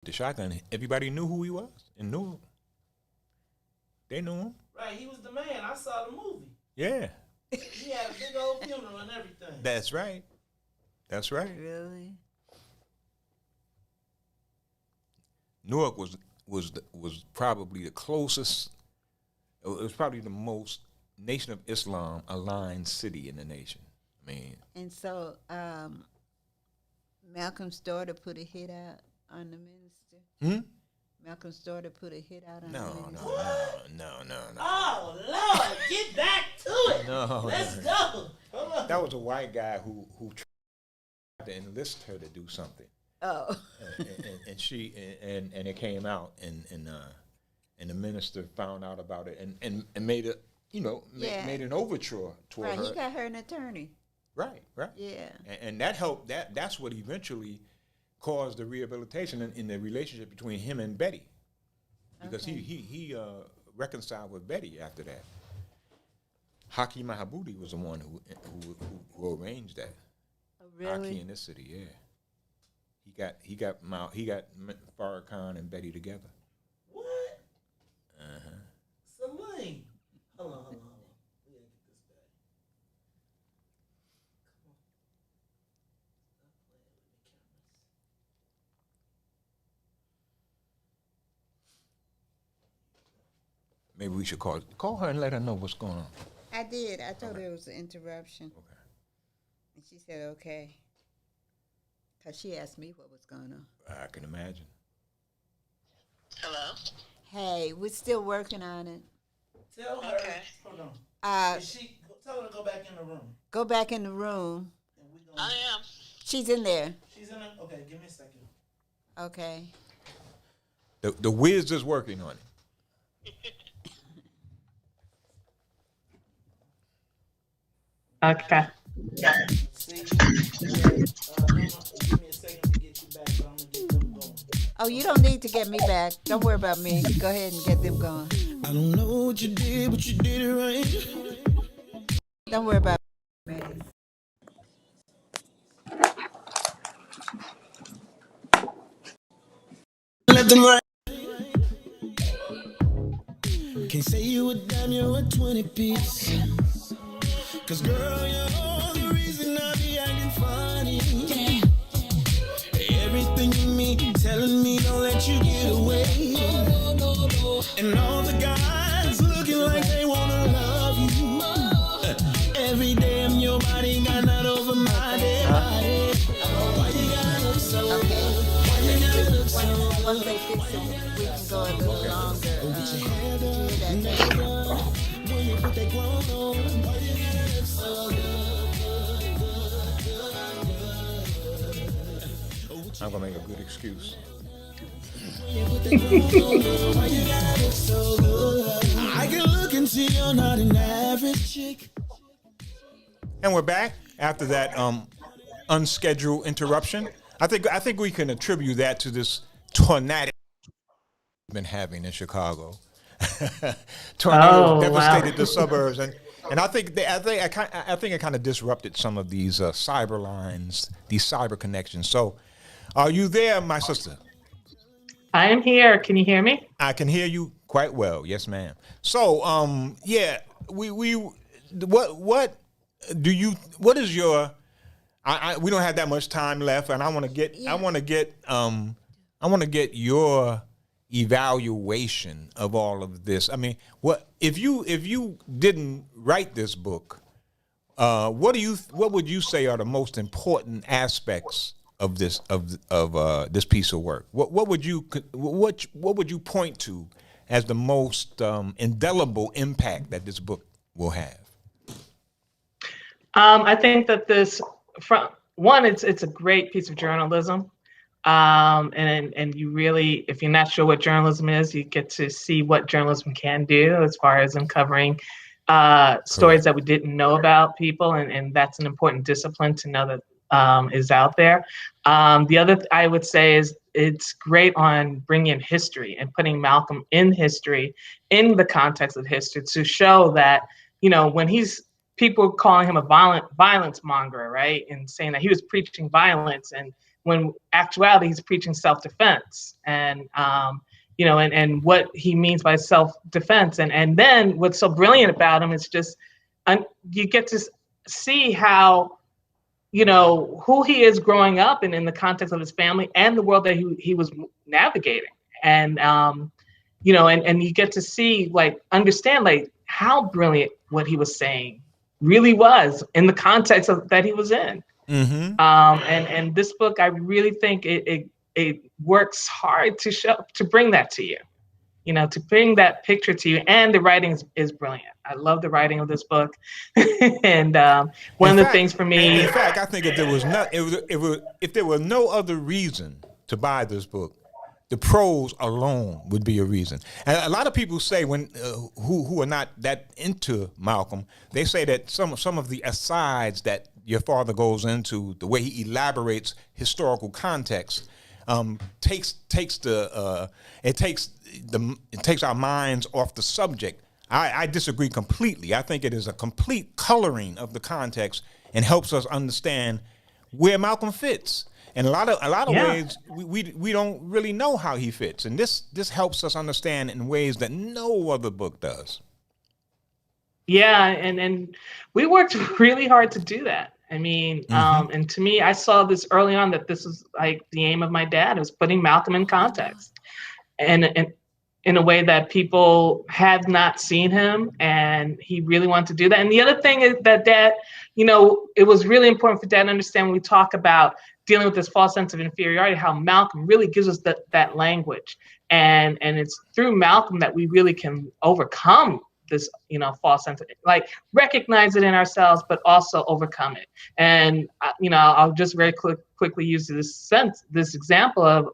the shotgun. Everybody knew who he was and knew him. They knew him. Right, he was the man. I saw the movie. Yeah, He had a big old funeral and everything. that's right. That's right. Really? Newark was probably the closest. It was probably the most Nation of Islam aligned city in the nation. I mean, And so Malcolm's daughter put a hit out on the minister. Malcolm's daughter put a hit out on the no, minister. no. Oh Lord, get back to it. No. Let's go. Hold on. That was a white guy who tried to enlist her to do something, Oh. and she and it came out, and the minister found out about it and made a Yeah. made an overture toward Right, her. he got her an attorney. Right. Yeah. And that helped. That's what eventually caused the rehabilitation in the relationship between him and Betty, because Okay. he reconciled with Betty after that. Haki Mahabudi was the one who arranged that. Oh, really? Haki in this city, yeah. He got Farrakhan and Betty together. What? Salim. Hold on. We gotta get this back. Come on. Stop playing with the cameras. Maybe we should call her and let her know what's going on. I did. I told her it was an interruption. Okay. And she said, okay. Because she asked me what was going on. I can imagine. Hello? Hey, we're still working on it. Tell her. Okay. Hold on. Uh, Tell her to go back in the room. go back in the room. And we gonna. I am. She's in there. She's in it. Okay, give me a second. Okay. The Wiz is working on it. Okay. See, give me a second to get you back, but I'm gonna get them going. Oh, you don't need to get me back. Don't worry about me. Go ahead and get them going. I don't know what you did, but you did it right. Don't worry about me. Let them right. Can't say you a dime, you're a 20 piece. Cause girl, you're the reason I be acting funny. Everything in me telling me don't let you get away. And all the guys looking like they wanna love you. Every day I'm your body, got not over my dead body. Why you gotta look so good? Why you gotta look so good? Once they fix it, we can go a little longer. When you put that grown on, why you gotta look so good? I'm gonna make a good excuse. I can look and see you're not an average chick. And we're back after that unscheduled interruption. I think we can attribute that to this tornado we've been having in Chicago. Tornadoes devastated the suburbs, and I think it kind of disrupted some of these cyber lines, these cyber connections. So, are you there, my sister? I am here. Can you hear me? I can hear you quite well. Yes, ma'am. So, what is your? We don't have that much time left, and I want to get your evaluation of all of this. I mean, what if you didn't write this book? What would you say are the most important aspects of this this piece of work? What would you point to as the most indelible impact that this book will have? I think that it's a great piece of journalism. And you really, if you're not sure what journalism is, you get to see what journalism can do as far as uncovering stories that we didn't know about people, and that's an important discipline to know that is out there. The other I would say is it's great on bringing in history and putting Malcolm in history, in the context of history, to show that, when people calling him a violence monger, right, and saying that he was preaching violence, and when actuality he's preaching self-defense, and and what he means by self-defense, and then what's so brilliant about him is just you get to see how who he is growing up in the context of his family and the world that he was navigating, and and you get to see, understand how brilliant what he was saying really was in the context that he was in. Mm-hmm. And this book, I really think it works hard to bring that to you, to bring that picture to you. And the writing is brilliant. I love the writing of this book. And one of the things for me, in fact, I think if there was no other reason to buy this book, the prose alone would be a reason. And a lot of people say who are not that into Malcolm, they say that some of the asides that your father goes into, the way he elaborates historical context, takes our minds off the subject. I disagree completely. I think it is a complete coloring of the context and helps us understand where Malcolm fits. In a lot of ways, we don't really know how he fits, and this helps us understand in ways that no other book does. Yeah, and we worked really hard to do that. I mean, and to me, I saw this early on that this was the aim of my dad, was putting Malcolm in context, and in a way that people have not seen him, and he really wanted to do that. And the other thing is that Dad, it was really important for Dad to understand when we talk about dealing with this false sense of inferiority, how Malcolm really gives us that language, and it's through Malcolm that we really can overcome this false sense of, recognize it in ourselves, but also overcome it. And I'll just very quickly use this example of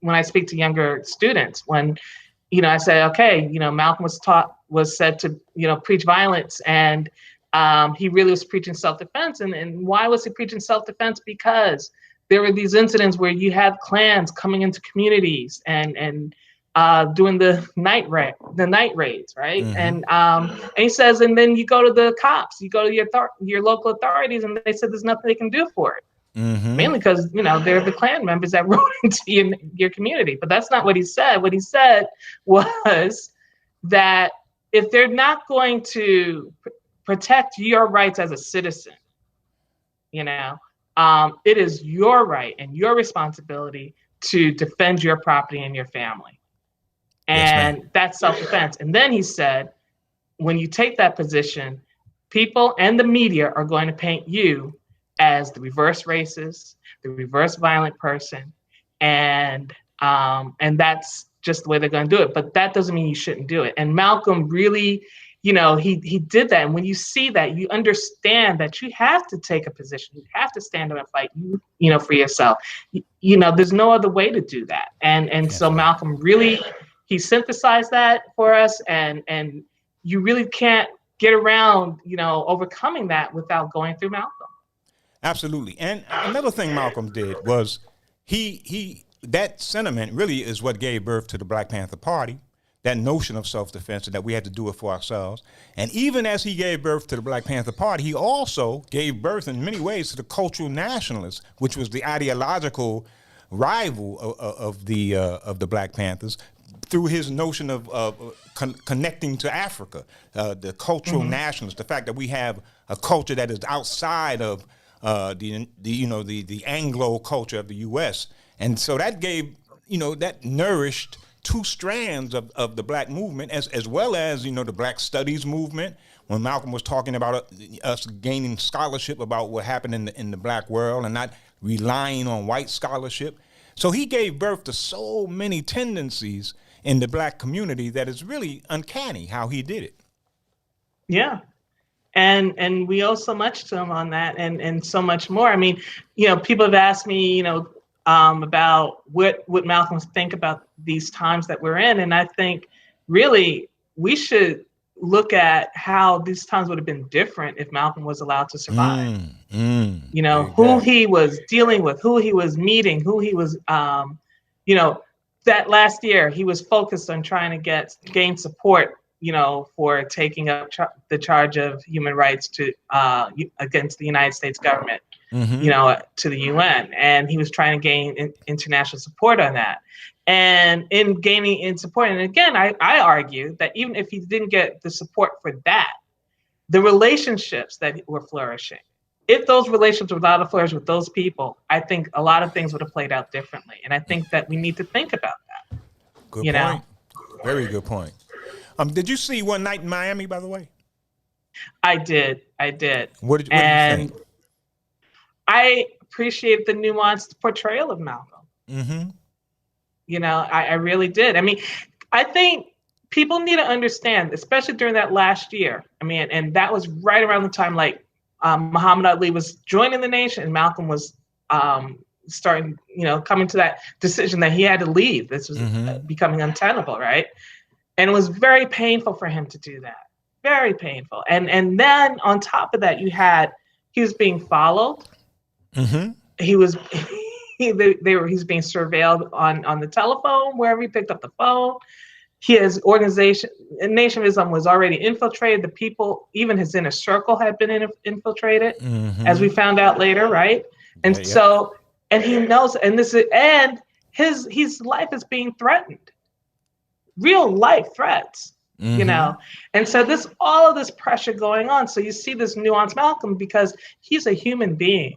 when I speak to younger students, when I say, okay, Malcolm was said to preach violence, and he really was preaching self-defense. And why was he preaching self-defense? Because there were these incidents where you had clans coming into communities and doing the night raids, right? Mm-hmm. And he says, and then you go to the cops, you go to your local authorities, and they said there's nothing they can do for it. Mm-hmm. Mainly because they're the Klan members that rode into your community. But that's not what he said. What he said was that if they're not going to protect your rights as a citizen, it is your right and your responsibility to defend your property and your family. And yes, that's self-defense. And then he said, when you take that position, people and the media are going to paint you as the reverse racist, the reverse violent person, and that's just the way they're going to do it. But that doesn't mean you shouldn't do it. And Malcolm really, he did that. And when you see that, you understand that you have to take a position. You have to stand up and fight, for yourself. There's no other way to do that. And so Malcolm really, he synthesized that for us, and you really can't get around, overcoming that without going through Malcolm. Absolutely. And another thing Malcolm did was that sentiment really is what gave birth to the Black Panther Party, that notion of self-defense, and that we had to do it for ourselves. And even as he gave birth to the Black Panther Party, he also gave birth in many ways to the cultural nationalists, which was the ideological rival of the Black Panthers, through his notion of connecting to Africa, the cultural nationalists, the fact that we have a culture that is outside of the Anglo culture of the U.S. And so that gave, that nourished two strands of the Black movement, as well as, the Black Studies movement, when Malcolm was talking about us gaining scholarship about what happened in the Black world and not relying on white scholarship. So he gave birth to so many tendencies in the Black community that is really uncanny how he did it. Yeah. And we owe so much to him on that, and so much more. I mean, people have asked me, about what Malcolm think about these times that we're in. And I think really we should look at how these times would have been different if Malcolm was allowed to survive. Who he was dealing with, who he was meeting, who he was, that last year he was focused on trying to gain support, for taking up the charge of human rights against the United States government. to the UN, and he was trying to gain international support on that. And in gaining in support, and again, I argue that even if he didn't get the support for that, the relationships that were flourishing, if those relationships were not flourish with those people, I think a lot of things would have played out differently. And I think that we need to think about that. Good point. Very good point. Did you see One Night in Miami, by the way? I did. What did you think? I appreciate the nuanced portrayal of Malcolm. Mm-hmm. I really did. I mean, I think people need to understand, especially during that last year. I mean, and that was right around the time Muhammad Ali was joining the nation and Malcolm was starting, coming to that decision that he had to leave. This was becoming untenable, right? And it was very painful for him to do that. Very painful. And then on top of that, he was being followed. Mm-hmm. He's being surveilled on the telephone, wherever he picked up the phone. His organization, Nation of Islam, was already infiltrated. The people, even his inner circle, had been infiltrated, as we found out later, right? And and he knows, and his life is being threatened, real life threats, And so all of this pressure going on. So you see this nuanced Malcolm because he's a human being,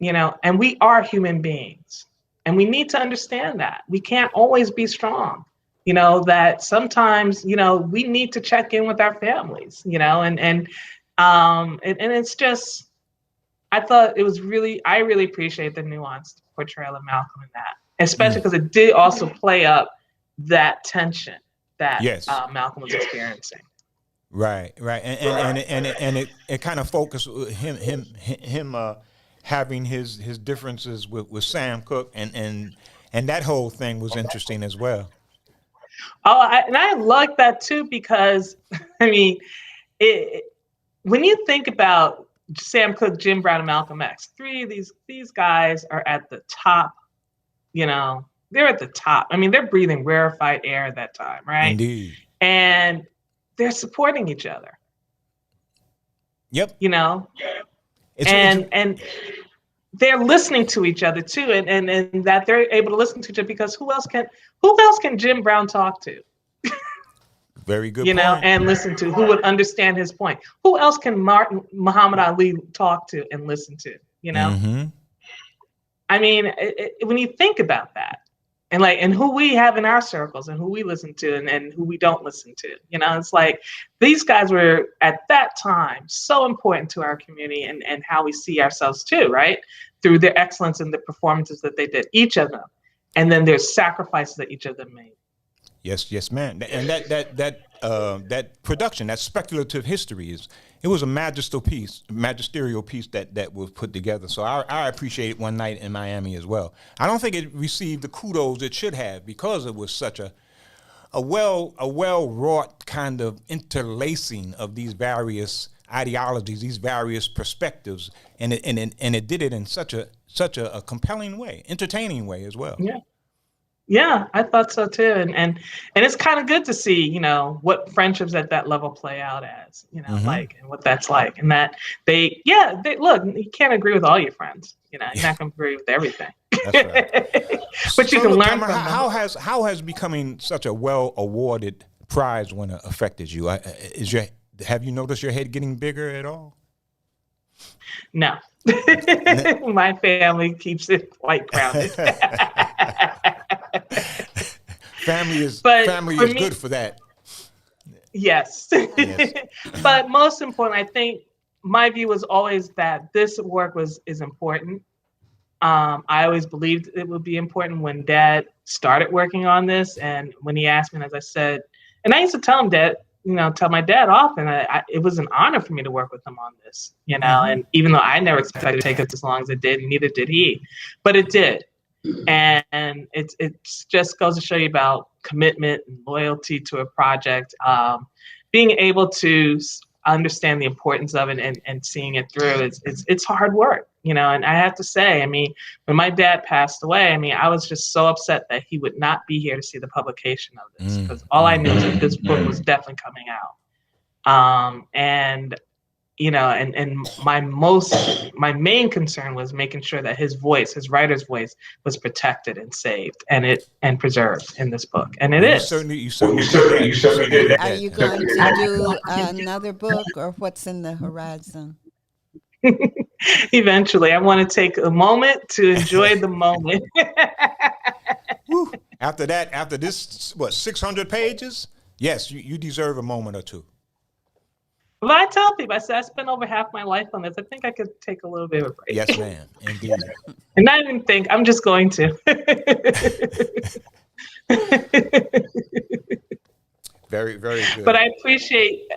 and we are human beings, and we need to understand that we can't always be strong. That sometimes, we need to check in with our families, and it's just, I really appreciate the nuanced portrayal of Malcolm in that, especially because it did also play up that tension that Malcolm was experiencing. Right. And it kind of focused him having his differences with Sam Cooke, and that whole thing was interesting as well. Oh, I like that too, because I mean, when you think about Sam Cooke, Jim Brown, and Malcolm X, three of these guys are at the top. They're at the top. I mean, they're breathing rarefied air at that time, right? Indeed. And they're supporting each other. Yep. And they're listening to each other too, and that they're able to listen to each other, because who else can Jim Brown talk to? Very good point. And listen to, who would understand his point? Who else can Muhammad Ali talk to and listen to? I mean, when you think about that, and who we have in our circles, and who we listen to, and who we don't listen to, it's like these guys were at that time so important to our community and how we see ourselves too, right? Through their excellence in the performances that they did, each of them, and then their sacrifices that each of them made. Yes, ma'am. And that production, that speculative history it was a magisterial piece that was put together. So I appreciated One Night in Miami as well. I don't think it received the kudos it should have, because it was such a well wrought kind of interlacing of these various ideologies, these various perspectives, and it did it in such a compelling way, entertaining way as well. Yeah, I thought so too, and it's kind of good to see, what friendships at that level play out as, like, and what that's like, and that they look, you can't agree with all your friends, you're not going to agree with everything. That's right. But you can learn from them. How has becoming such a well awarded prize winner affected you? Have you noticed your head getting bigger at all? No. My family keeps it quite grounded. Family is good for that. Yes. But most important, I think my view was always that this work is important. I always believed it would be important when Dad started working on this, and when he asked me, and as I said, and I used to tell him tell my dad often, it was an honor for me to work with him on this, and even though I never expected it to take us as long as it did, neither did he, but it did. And it just goes to show you about commitment and loyalty to a project, being able to understand the importance of it and seeing it through. It's hard work, and I have to say, I mean, when my dad passed away, I mean, I was just so upset that he would not be here to see the publication of this, because all I knew was that this book was definitely coming out. And and my main concern was making sure that his writer's voice, was protected and saved and preserved in this book, and it is. You certainly did that. Are you going to do another book, or what's in the horizon? Eventually, I want to take a moment to enjoy the moment. Woo. After this, 600 pages? Yes, you deserve a moment or two. Well, I tell people, I said I spent over half my life on this. I think I could take a little bit of a break. Yes, ma'am. Indeed. And not even think, I'm just going to. Very, very good. But I appreciate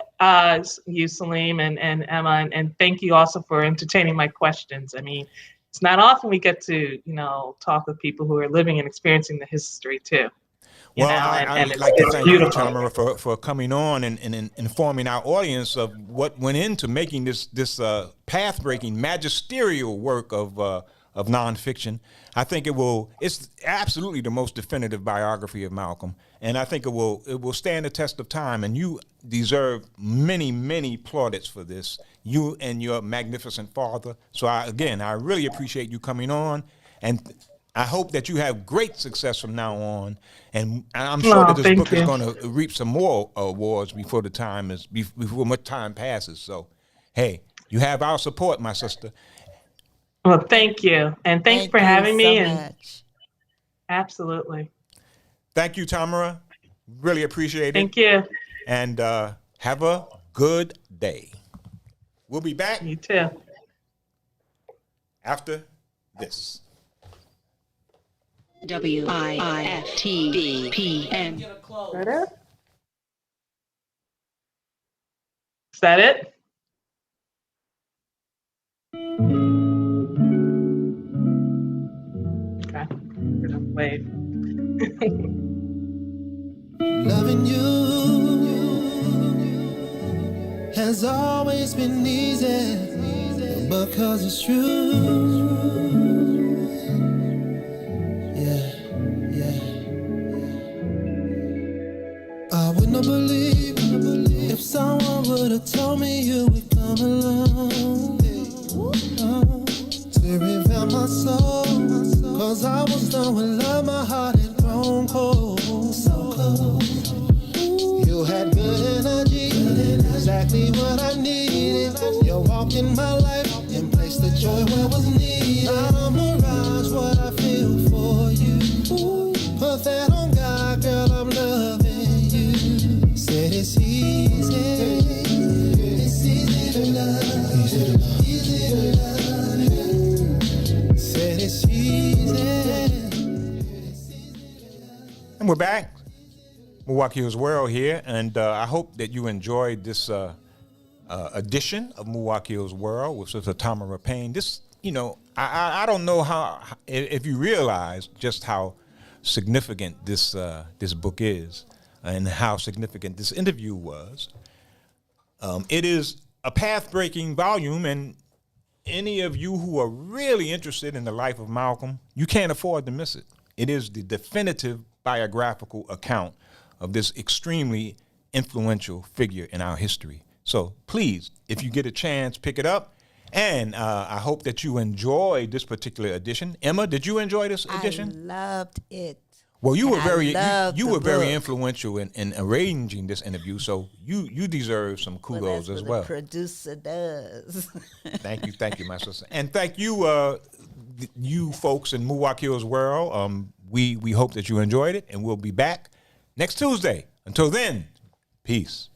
you, Salim, and Emma, and thank you also for entertaining my questions. I mean, it's not often we get to, talk with people who are living and experiencing the history too. Well, I'd like to thank you, Tamara, for coming on and informing our audience of what went into making this path-breaking magisterial work of nonfiction. I think it's absolutely the most definitive biography of Malcolm, and I think it will stand the test of time, and you deserve many, many plaudits for this, you and your magnificent father. So I really appreciate you coming on, and I hope that you have great success from now on, and I'm sure that this book is going to reap some more awards before much time passes. So, hey, you have our support, my sister. Well, thank you, and thanks for having me. Much. Absolutely. Thank you, Tamara. Really appreciate it. Thank you. And have a good day. We'll be back. You too. After this. WIFTBPM. Is that it? Okay. I'm gonna wait. Loving you has always been easy because it's true. I would not believe if someone would have told me you would come along to reveal my soul. Cause I was done with love, my heart had grown cold. So cold. You had good energy, exactly what I needed. You walked in my life and placed the joy where was needed. Not a mirage, what I feel for you. Put that on God, girl, I'm loving you. Said it's easy to love, easy to love. Said it's easy. And we're back. Muwakkil'S World here, and I hope that you enjoyed this edition of Muwakkil'S World with Sister Tamara Payne. This, I don't know if you realize just how significant this book is, and how significant this interview was. It is a path-breaking volume, and any of you who are really interested in the life of Malcolm, you can't afford to miss it. It is the definitive biographical account of this extremely influential figure in our history. So please, if you get a chance, pick it up. And I hope that you enjoyed this particular edition. Emma, did you enjoy this edition? I loved it. Well, you were very book. influential in arranging this interview, so you deserve some kudos as well. The producer does. Thank you, my sister, and thank you, you folks in Muwakkil'S World. We hope that you enjoyed it, and we'll be back next Tuesday. Until then, peace.